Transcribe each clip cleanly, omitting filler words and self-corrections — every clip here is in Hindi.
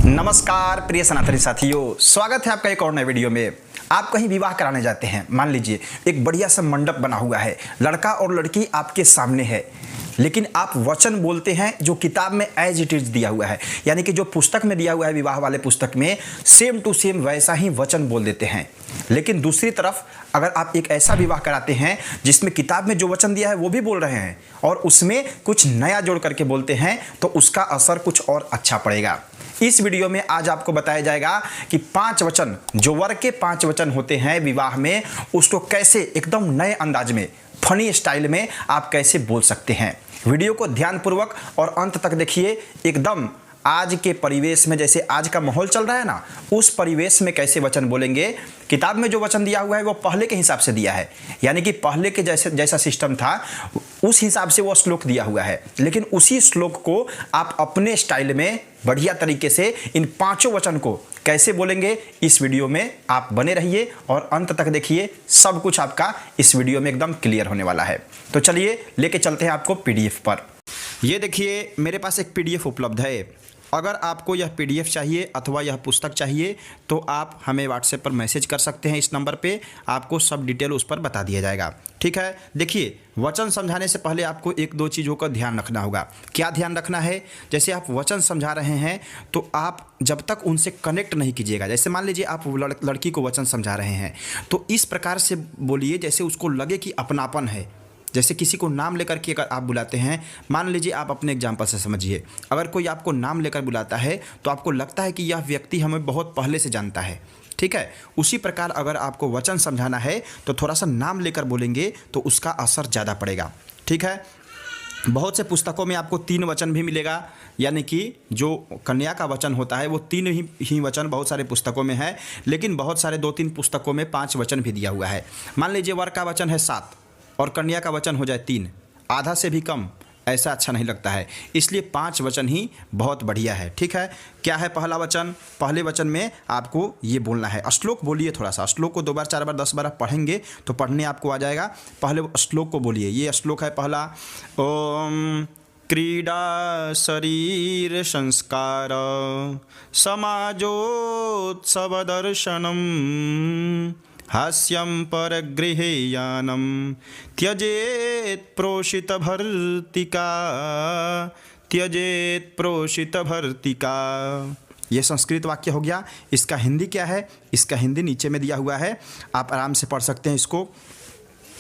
नमस्कार प्रिय सनातनी साथियों, स्वागत है आपका एक और नए वीडियो में। आप कहीं विवाह कराने जाते हैं, मान लीजिए एक बढ़िया सा मंडप बना हुआ है, लड़का और लड़की आपके सामने है, लेकिन आप वचन बोलते हैं जो किताब में एज इट इज दिया हुआ है, यानी कि जो पुस्तक में दिया हुआ है विवाह वाले पुस्तक में सेम टू सेम वैसा ही वचन बोल देते हैं। लेकिन दूसरी तरफ अगर आप एक ऐसा विवाह कराते हैं जिसमें किताब में जो वचन दिया है वो भी बोल रहे हैं और उसमें कुछ नया जोड़ करके बोलते हैं, तो उसका असर कुछ और अच्छा पड़ेगा। इस वीडियो में आज आपको बताया जाएगा कि 5 वचन, जो वर के 5 वचन होते हैं विवाह में, उसको कैसे एकदम नए अंदाज में, फनी स्टाइल में आप कैसे बोल सकते हैं। वीडियो को ध्यानपूर्वक और अंत तक देखिए। एकदम आज के परिवेश में, जैसे आज का माहौल चल रहा है ना, उस परिवेश में कैसे वचन बोलेंगे। किताब में जो वचन दिया हुआ है वो पहले के हिसाब से दिया है, यानी कि पहले के जैसा सिस्टम था उस हिसाब से वो श्लोक दिया हुआ है, लेकिन उसी श्लोक को आप अपने स्टाइल में बढ़िया तरीके से इन 5 वचन को कैसे बोलेंगे, इस वीडियो में आप बने रहिए और अंत तक देखिए। सब कुछ आपका इस वीडियो में एकदम क्लियर होने वाला है। तो चलिए लेके चलते हैं आपको पीडीएफ पर। ये देखिए मेरे पास एक पीडीएफ उपलब्ध है। अगर आपको यह पीडीएफ चाहिए अथवा यह पुस्तक चाहिए तो आप हमें व्हाट्सएप पर मैसेज कर सकते हैं। इस नंबर पे आपको सब डिटेल उस पर बता दिया जाएगा। ठीक है, देखिए वचन समझाने से पहले आपको 1-2 चीज़ों का ध्यान रखना होगा। क्या ध्यान रखना है? जैसे आप वचन समझा रहे हैं तो आप जब तक उनसे कनेक्ट नहीं कीजिएगा, जैसे मान लीजिए आप लड़की को वचन समझा रहे हैं तो इस प्रकार से बोलिए जैसे उसको लगे कि अपनापन है। जैसे किसी को नाम लेकर के अगर आप बुलाते हैं, मान लीजिए आप अपने एग्जाम्पल से समझिए, अगर कोई आपको नाम लेकर बुलाता है तो आपको लगता है कि यह व्यक्ति हमें बहुत पहले से जानता है। ठीक है, उसी प्रकार अगर आपको वचन समझाना है तो थोड़ा सा नाम लेकर बोलेंगे तो उसका असर ज़्यादा पड़ेगा। ठीक है, बहुत से पुस्तकों में आपको 3 वचन भी मिलेगा, यानी कि जो कन्या का वचन होता है वो 3 ही वचन बहुत सारे पुस्तकों में है, लेकिन बहुत सारे 2-3 पुस्तकों में 5 वचन भी दिया हुआ है। मान लीजिए वर का वचन है 7 और कन्या का वचन हो जाए 3, आधा से भी कम, ऐसा अच्छा नहीं लगता है, इसलिए 5 वचन ही बहुत बढ़िया है। ठीक है, क्या है पहला वचन? पहले वचन में आपको ये बोलना है। श्लोक बोलिए, थोड़ा सा श्लोक को 2 बार 4 बार 10 बार पढ़ेंगे तो पढ़ने आपको आ जाएगा। पहले श्लोक को बोलिए। ये श्लोक है पहला, ओम क्रीडा शरीर संस्कार समाजोत्सव दर्शनम हास्यं परगृहेयानं त्यजेत् प्रोषित भर्तिका। ये संस्कृत वाक्य हो गया। इसका हिंदी क्या है? इसका हिंदी नीचे में दिया हुआ है, आप आराम से पढ़ सकते हैं इसको।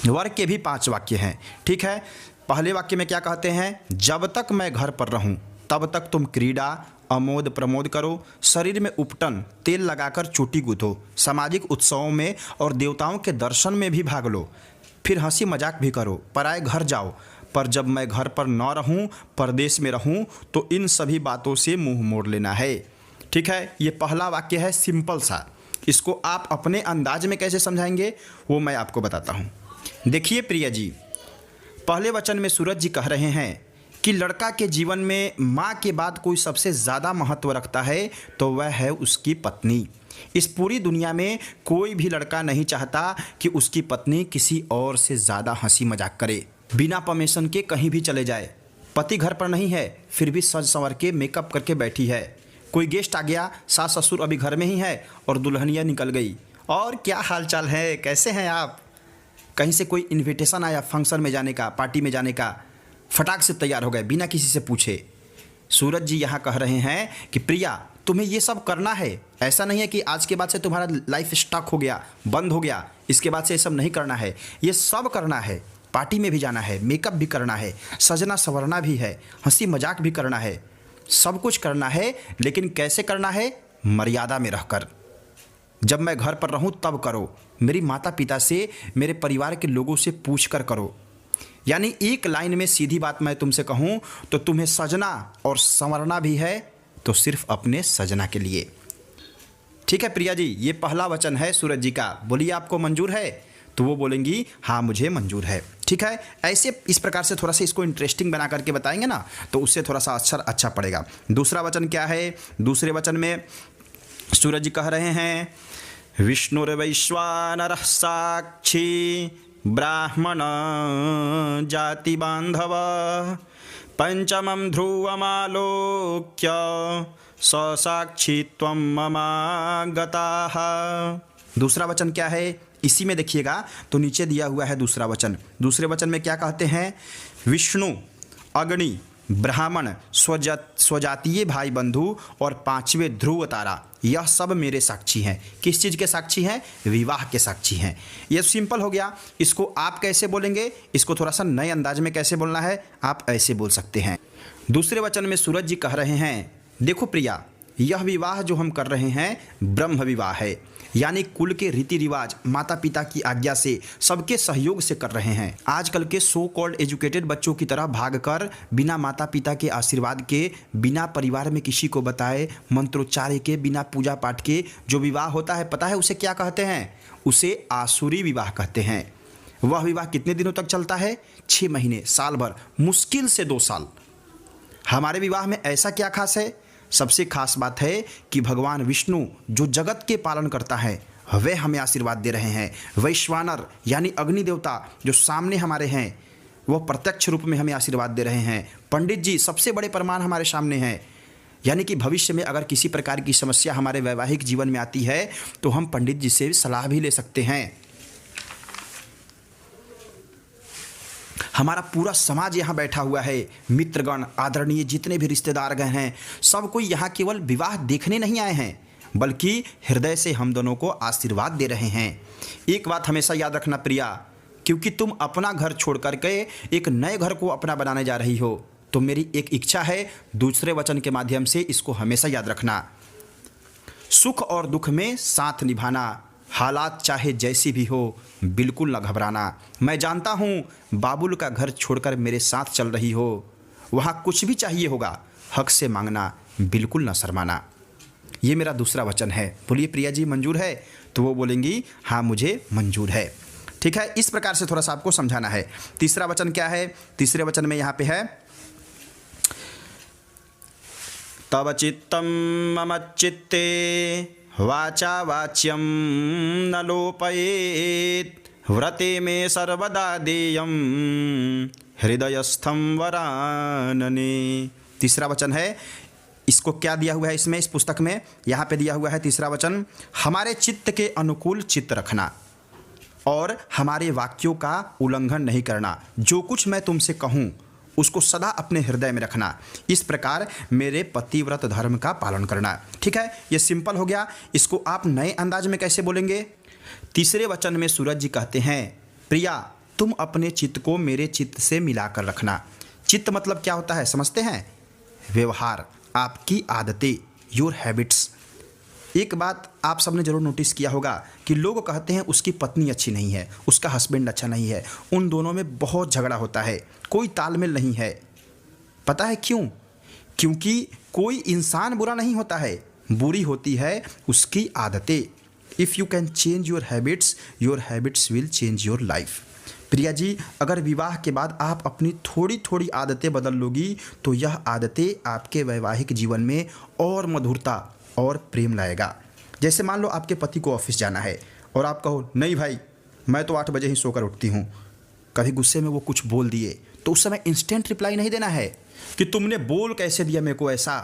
वर्ग के भी 5 वाक्य हैं। ठीक है, पहले वाक्य में क्या कहते हैं? जब तक मैं घर पर रहूं तब तक तुम क्रीड़ा अमोद प्रमोद करो, शरीर में उपटन तेल लगाकर चोटी गूंथो, सामाजिक उत्सवों में और देवताओं के दर्शन में भी भाग लो, फिर हंसी मजाक भी करो, पराए घर जाओ। पर जब मैं घर पर न रहूं, परदेश में रहूं, तो इन सभी बातों से मुंह मोड़ लेना है। ठीक है, ये पहला वाक्य है, सिंपल सा। इसको आप अपने अंदाज में कैसे समझाएंगे वो मैं आपको बताता हूँ। देखिए प्रिया जी, पहले वचन में सूरज जी कह रहे हैं कि लड़का के जीवन में माँ के बाद कोई सबसे ज़्यादा महत्व रखता है तो वह है उसकी पत्नी। इस पूरी दुनिया में कोई भी लड़का नहीं चाहता कि उसकी पत्नी किसी और से ज़्यादा हंसी मजाक करे, बिना परमिशन के कहीं भी चले जाए। पति घर पर नहीं है फिर भी सज संवर के मेकअप करके बैठी है। कोई गेस्ट आ गया, सास ससुर अभी घर में ही है और दुल्हनिया निकल गई, और क्या हाल चाल है, कैसे हैं आप। कहीं से कोई इन्विटेशन आया फंक्शन में जाने का, पार्टी में जाने का, फटाक से तैयार हो गए बिना किसी से पूछे। सूरज जी यहाँ कह रहे हैं कि प्रिया तुम्हें ये सब करना है। ऐसा नहीं है कि आज के बाद से तुम्हारा लाइफ स्टक हो गया, बंद हो गया, इसके बाद से ये सब नहीं करना है। ये सब करना है, पार्टी में भी जाना है, मेकअप भी करना है, सजना संवरना भी है, हंसी मजाक भी करना है, सब कुछ करना है। लेकिन कैसे करना है? मर्यादा में रहकर। जब मैं घर पर रहूँ तब करो, मेरी माता पिता से, मेरे परिवार के लोगों से पूछ कर करो। यानी एक लाइन में सीधी बात मैं तुमसे कहूँ तो तुम्हें सजना और संवरना भी है तो सिर्फ अपने सजना के लिए। ठीक है प्रिया जी, ये पहला वचन है सूरज जी का। बोलिए आपको मंजूर है? तो वो बोलेंगी हाँ मुझे मंजूर है। ठीक है, ऐसे इस प्रकार से थोड़ा सा इसको इंटरेस्टिंग बना करके बताएंगे ना तो उससे थोड़ा सा अक्षर अच्छा पड़ेगा। दूसरा वचन क्या है? दूसरे वचन में सूरज जी कह रहे हैं, विष्णुर्वैश्वानरः साक्षी ब्राह्मण जाति बांधव पंचमं ध्रुवमालोक्य स साक्षी त्वं ममागताः। दूसरा वचन क्या है, इसी में देखिएगा तो नीचे दिया हुआ है दूसरा वचन। दूसरे वचन में क्या कहते हैं, विष्णु, अग्नि, ब्राह्मण, स्वजातीय भाई बंधु और पांचवें ध्रुव तारा, यह सब मेरे साक्षी हैं। किस चीज़ के साक्षी हैं, विवाह के साक्षी हैं। यह सिंपल हो गया। इसको आप कैसे बोलेंगे, इसको थोड़ा सा नए अंदाज में कैसे बोलना है, आप ऐसे बोल सकते हैं। दूसरे वचन में सूरज जी कह रहे हैं, देखो प्रिया, यह विवाह जो हम कर रहे हैं ब्रह्म विवाह है, यानी कुल के रीति रिवाज माता पिता की आज्ञा से सबके सहयोग से कर रहे हैं। आजकल के सो कॉल्ड एजुकेटेड बच्चों की तरह भागकर बिना माता पिता के आशीर्वाद के, बिना परिवार में किसी को बताए, मंत्रोच्चार के, बिना पूजा पाठ के जो विवाह होता है, पता है उसे क्या कहते हैं, उसे आसुरी विवाह कहते हैं। वह विवाह कितने दिनों तक चलता है, 6 महीने, साल भर, मुश्किल से 2 साल। हमारे विवाह में ऐसा क्या खास है, सबसे खास बात है कि भगवान विष्णु जो जगत के पालन करता है वे हमें आशीर्वाद दे रहे हैं। वैश्वानर यानी अग्नि देवता जो सामने हमारे हैं वह प्रत्यक्ष रूप में हमें आशीर्वाद दे रहे हैं। पंडित जी सबसे बड़े प्रमाण हमारे सामने हैं, यानी कि भविष्य में अगर किसी प्रकार की समस्या हमारे वैवाहिक जीवन में आती है तो हम पंडित जी से सलाह भी ले सकते हैं। हमारा पूरा समाज यहाँ बैठा हुआ है, मित्रगण, आदरणीय जितने भी रिश्तेदार गए हैं, सब कोई यहाँ केवल विवाह देखने नहीं आए हैं बल्कि हृदय से हम दोनों को आशीर्वाद दे रहे हैं। एक बात हमेशा याद रखना प्रिया, क्योंकि तुम अपना घर छोड़ करके एक नए घर को अपना बनाने जा रही हो, तो मेरी एक इच्छा है, दूसरे वचन के माध्यम से इसको हमेशा याद रखना। सुख और दुख में साथ निभाना, हालात चाहे जैसी भी हो बिल्कुल न घबराना। मैं जानता हूँ बाबुल का घर छोड़कर मेरे साथ चल रही हो, वहाँ कुछ भी चाहिए होगा हक से मांगना, बिल्कुल न शर्माना। ये मेरा दूसरा वचन है। बोलिए प्रिया जी मंजूर है, तो वो बोलेंगी हाँ मुझे मंजूर है। ठीक है, इस प्रकार से थोड़ा सा आपको समझाना है। तीसरा वचन क्या है, तीसरे वचन में यहाँ पे है, तव चित्तम मम चित्ते वाचा वाच्यम न लोपयेत व्रते में सर्वदा देयम हृदयस्थम वरानने। तीसरा वचन है, इसको क्या दिया हुआ है इसमें, इस पुस्तक में यहाँ पे दिया हुआ है तीसरा वचन, हमारे चित्त के अनुकूल चित्त रखना और हमारे वाक्यों का उल्लंघन नहीं करना। जो कुछ मैं तुमसे कहूँ उसको सदा अपने हृदय में रखना। इस प्रकार मेरे पतिव्रत धर्म का पालन करना। ठीक है, ये सिंपल हो गया। इसको आप नए अंदाज में कैसे बोलेंगे। तीसरे वचन में सूरज जी कहते हैं, प्रिया तुम अपने चित्त को मेरे चित्त से मिलाकर रखना। चित्त मतलब क्या होता है समझते हैं, व्यवहार, आपकी आदतें, योर हैबिट्स। एक बात आप सबने जरूर नोटिस किया होगा कि लोग कहते हैं उसकी पत्नी अच्छी नहीं है, उसका हस्बैंड अच्छा नहीं है, उन दोनों में बहुत झगड़ा होता है, कोई तालमेल नहीं है। पता है क्यों? क्योंकि कोई इंसान बुरा नहीं होता है, बुरी होती है उसकी आदतें। If you can change your habits will change your life. Priya ji, अगर विवाह के बाद आप अपनी थोड़ी थोड़ी आदतें बदल लोगी तो यह आदतें आपके वैवाहिक जीवन में और मधुरता और प्रेम लाएगा। जैसे मान लो आपके पति को ऑफिस जाना है और आप कहो नहीं भाई मैं तो 8 बजे ही सोकर उठती हूँ, कभी गुस्से में वो कुछ बोल दिए तो उस समय इंस्टेंट रिप्लाई नहीं देना है कि तुमने बोल कैसे दिया मेरे को ऐसा,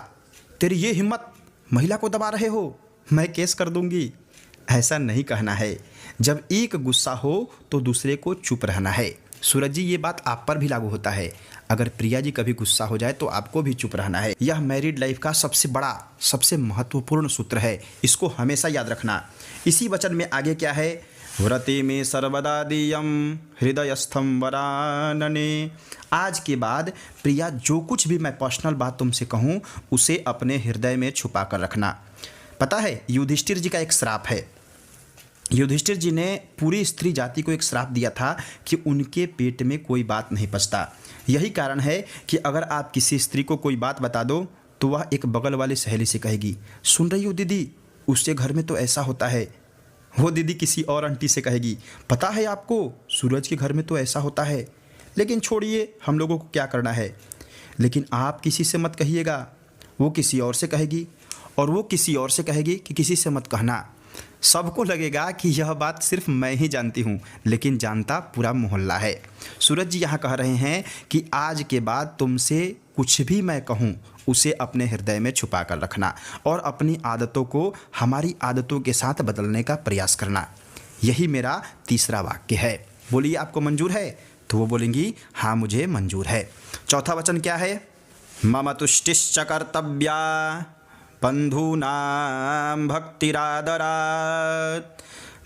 तेरी ये हिम्मत, महिला को दबा रहे हो, मैं केस कर दूंगी। ऐसा नहीं कहना है। जब एक गुस्सा हो तो दूसरे को चुप रहना है। सूरज जी ये बात आप पर भी लागू होता है। अगर प्रिया जी कभी गुस्सा हो जाए तो आपको भी चुप रहना है। यह मैरिड लाइफ का सबसे बड़ा, सबसे महत्वपूर्ण सूत्र है, इसको हमेशा याद रखना। इसी वचन में आगे क्या है, व्रते में सर्वदा दीयम हृदयस्थम वरानने। आज के बाद प्रिया जो कुछ भी मैं पर्सनल बात तुमसे कहूँ उसे अपने हृदय में छुपा कर रखना। पता है युधिष्ठिर जी का एक श्राप है। युधिष्ठिर जी ने पूरी स्त्री जाति को एक श्राप दिया था कि उनके पेट में कोई बात नहीं पचता। यही कारण है कि अगर आप किसी स्त्री को कोई बात बता दो तो वह एक बगल वाली सहेली से कहेगी, सुन रही हो दीदी, उसके घर में तो ऐसा होता है। वो दीदी किसी और आंटी से कहेगी, पता है आपको सूरज के घर में तो ऐसा होता है। लेकिन छोड़िए, हम लोगों को क्या करना है। लेकिन आप किसी से मत कहिएगा, वो किसी और से कहेगी और वो किसी और से कहेगी कि किसी से मत कहना। सबको लगेगा कि यह बात सिर्फ मैं ही जानती हूँ, लेकिन जानता पूरा मोहल्ला है। सूरज जी यहाँ कह रहे हैं कि आज के बाद तुमसे कुछ भी मैं कहूँ उसे अपने हृदय में छुपा कर रखना और अपनी आदतों को हमारी आदतों के साथ बदलने का प्रयास करना। यही मेरा तीसरा वाक्य है। बोलिए, आपको मंजूर है? तो वो बोलेंगी हाँ मुझे मंजूर है। चौथा वचन क्या है? मम तुष्टिश्च कर्तव्या बंधूनां भक्तिरादरात्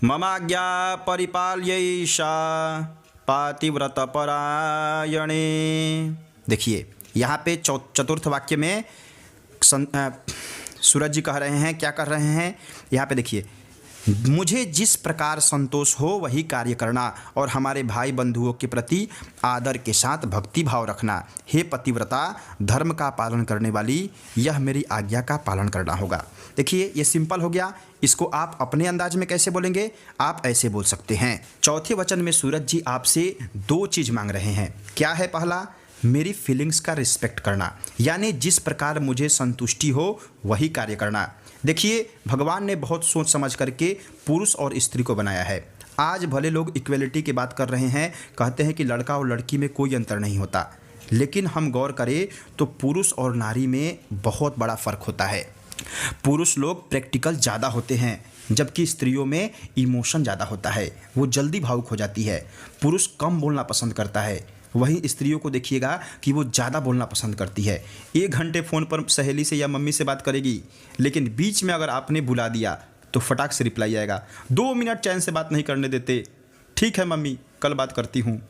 ममाज्ञा परिपाल्यैषा पातिव्रतपरायणे। देखिए यहाँ पे चतुर्थ वाक्य में सूरज जी कह रहे हैं, क्या कर रहे हैं यहाँ पे देखिए, मुझे जिस प्रकार संतोष हो वही कार्य करना और हमारे भाई बंधुओं के प्रति आदर के साथ भक्ति भाव रखना। हे पतिव्रता, धर्म का पालन करने वाली, यह मेरी आज्ञा का पालन करना होगा। देखिए ये सिंपल हो गया। इसको आप अपने अंदाज में कैसे बोलेंगे? आप ऐसे बोल सकते हैं। चौथे वचन में सूरज जी आपसे दो चीज़ मांग रहे हैं। क्या है? पहला, मेरी फीलिंग्स का रिस्पेक्ट करना, यानी जिस प्रकार मुझे संतुष्टि हो वही कार्य करना। देखिए भगवान ने बहुत सोच समझ करके पुरुष और स्त्री को बनाया है। आज भले लोग इक्वलिटी की बात कर रहे हैं, कहते हैं कि लड़का और लड़की में कोई अंतर नहीं होता, लेकिन हम गौर करें तो पुरुष और नारी में बहुत बड़ा फ़र्क होता है। पुरुष लोग प्रैक्टिकल ज़्यादा होते हैं, जबकि स्त्रियों में इमोशन ज़्यादा होता है, वो जल्दी भावुक हो जाती है। पुरुष कम बोलना पसंद करता है, वहीं स्त्रियों को देखिएगा कि वो ज़्यादा बोलना पसंद करती है। 1 घंटे फ़ोन पर सहेली से या मम्मी से बात करेगी, लेकिन बीच में अगर आपने बुला दिया तो फटाक से रिप्लाई आएगा। 2 मिनट चैन से बात नहीं करने देते। ठीक है मम्मी, कल बात करती हूँ।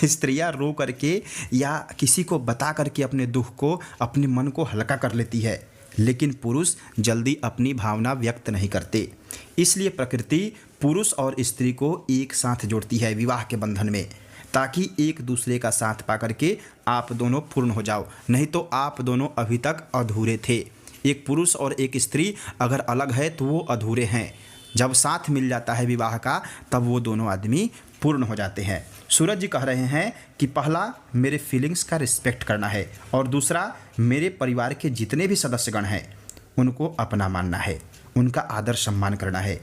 स्त्रियाँ रो करके या किसी को बता करके अपने दुख को, अपने मन को हल्का कर लेती है, लेकिन पुरुष जल्दी अपनी भावना व्यक्त नहीं करते। इसलिए प्रकृति पुरुष और स्त्री को एक साथ जोड़ती है विवाह के बंधन में, ताकि एक दूसरे का साथ पा करके आप दोनों पूर्ण हो जाओ। नहीं तो आप दोनों अभी तक अधूरे थे। एक पुरुष और एक स्त्री अगर अलग है तो वो अधूरे हैं। जब साथ मिल जाता है विवाह का, तब वो दोनों आदमी पूर्ण हो जाते हैं। सूरज जी कह रहे हैं कि पहला, मेरे फीलिंग्स का रिस्पेक्ट करना है, और दूसरा, मेरे परिवार के जितने भी सदस्यगण हैं उनको अपना मानना है, उनका आदर सम्मान करना है।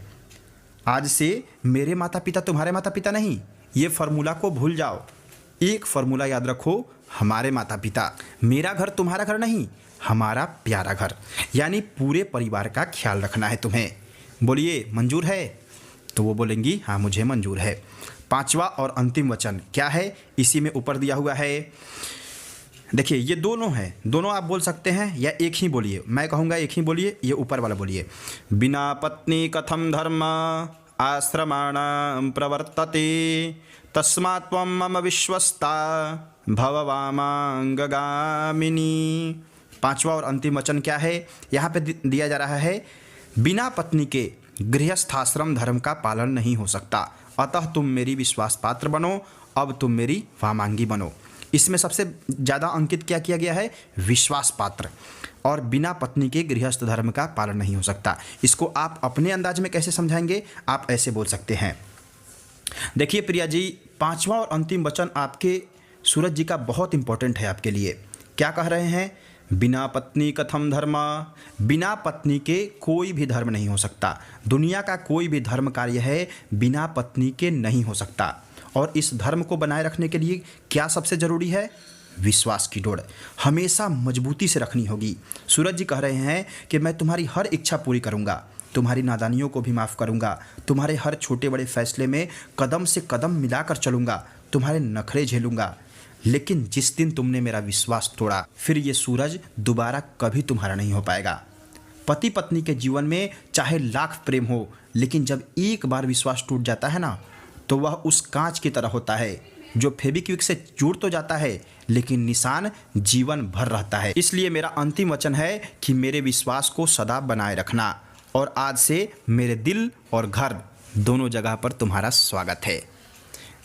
आज से मेरे माता पिता तुम्हारे माता पिता नहीं, ये फार्मूला को भूल जाओ। एक फार्मूला याद रखो, हमारे माता पिता, मेरा घर तुम्हारा घर नहीं, हमारा प्यारा घर, यानी पूरे परिवार का ख्याल रखना है तुम्हें। बोलिए मंजूर है? तो वो बोलेंगी हाँ मुझे मंजूर है। पांचवा और अंतिम वचन क्या है? इसी में ऊपर दिया हुआ है। देखिए ये दोनों हैं, दोनों आप बोल सकते हैं या एक ही बोलिए। मैं कहूँगा एक ही बोलिए, ये ऊपर वाला बोलिए। बिना पत्नी कथम धर्म आश्रमाणां प्रवर्तते तस्मात् त्वं मम विश्वस्ता भव वामांगगामिनी। पांचवा और अंतिम वचन क्या है? यहाँ पे दिया जा रहा है, बिना पत्नी के गृहस्थाश्रम धर्म का पालन नहीं हो सकता, अतः तुम मेरी विश्वास पात्र बनो, अब तुम मेरी वामांगी बनो। इसमें सबसे ज़्यादा अंकित क्या किया गया है? विश्वास पात्र। और बिना पत्नी के गृहस्थ धर्म का पालन नहीं हो सकता। इसको आप अपने अंदाज में कैसे समझाएंगे? आप ऐसे बोल सकते हैं। देखिए प्रिया जी, पांचवा और अंतिम वचन आपके सूरज जी का बहुत इंपॉर्टेंट है आपके लिए। क्या कह रहे हैं? बिना पत्नी कथम धर्म, बिना पत्नी के कोई भी धर्म नहीं हो सकता। दुनिया का कोई भी धर्म कार्य है बिना पत्नी के नहीं हो सकता। और इस धर्म को बनाए रखने के लिए क्या सबसे ज़रूरी है? विश्वास की डोर हमेशा मजबूती से रखनी होगी। सूरज जी कह रहे हैं कि मैं तुम्हारी हर इच्छा पूरी करूंगा, तुम्हारी नादानियों को भी माफ़ करूंगा, तुम्हारे हर छोटे बड़े फैसले में कदम से कदम मिलाकर चलूंगा, तुम्हारे नखरे झेलूंगा। लेकिन जिस दिन तुमने मेरा विश्वास तोड़ा, फिर ये सूरज दोबारा कभी तुम्हारा नहीं हो पाएगा। पति पत्नी के जीवन में चाहे लाख प्रेम हो, लेकिन जब एक बार विश्वास टूट जाता है ना, तो वह उस कांच की तरह होता है जो फेविक्विक से जुड़ तो जाता है, लेकिन निशान जीवन भर रहता है। इसलिए मेरा अंतिम वचन है कि मेरे विश्वास को सदा बनाए रखना, और आज से मेरे दिल और घर दोनों जगह पर तुम्हारा स्वागत है।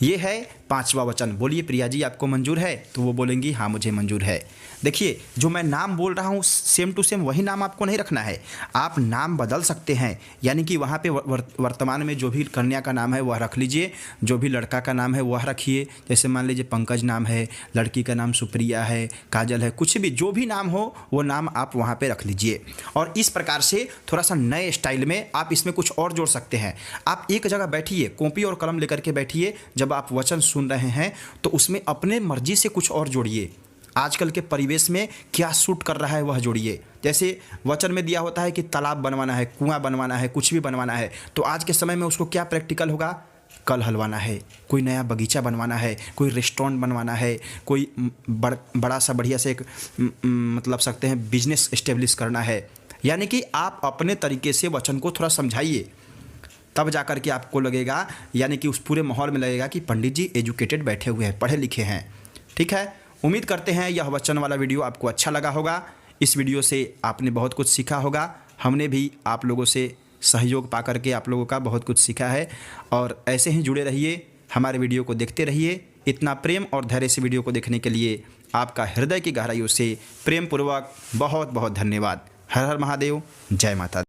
ये है पांचवा वचन। बोलिए प्रिया जी, आपको मंजूर है? तो वो बोलेंगी हाँ मुझे मंजूर है। देखिए जो मैं नाम बोल रहा हूँ सेम टू सेम वही नाम आपको नहीं रखना है, आप नाम बदल सकते हैं। यानी कि वहाँ पे वर्तमान में जो भी कन्या का नाम है वह रख लीजिए, जो भी लड़का का नाम है वह रखिए। जैसे मान लीजिए पंकज नाम है, लड़की का नाम सुप्रिया है, काजल है, कुछ भी जो भी नाम हो वो नाम आप वहाँ पर रख लीजिए। और इस प्रकार से थोड़ा सा नए स्टाइल में आप इसमें कुछ और जोड़ सकते हैं। आप एक जगह बैठिए, कॉपी और कलम लेकर के बैठिए, जब आप वचन सुन रहे हैं तो उसमें अपने मर्जी से कुछ और जोड़िए। आजकल के परिवेश में क्या सूट कर रहा है वह जोड़िए। जैसे वचन में दिया होता है कि तालाब बनवाना है, कुआं बनवाना है, कुछ भी बनवाना है, तो आज के समय में उसको क्या प्रैक्टिकल होगा, कल हलवाना है, कोई नया बगीचा बनवाना है, कोई रेस्टोरेंट बनवाना है, कोई बड़ा सा बढ़िया से एक मतलब सकते हैं बिजनेस इस्टेब्लिश करना है। यानी कि आप अपने तरीके से वचन को थोड़ा समझाइए, तब जाकर के आपको लगेगा, यानी कि उस पूरे माहौल में लगेगा कि पंडित जी एजुकेटेड बैठे हुए हैं, पढ़े लिखे हैं। ठीक है, उम्मीद करते हैं यह वचन वाला वीडियो आपको अच्छा लगा होगा। इस वीडियो से आपने बहुत कुछ सीखा होगा। हमने भी आप लोगों से सहयोग पा करके आप लोगों का बहुत कुछ सीखा है। और ऐसे ही जुड़े रहिए, हमारे वीडियो को देखते रहिए। इतना प्रेम और धैर्य से वीडियो को देखने के लिए आपका हृदय की गहराइयों से प्रेम पूर्वक बहुत बहुत धन्यवाद। हर हर महादेव, जय माता दी।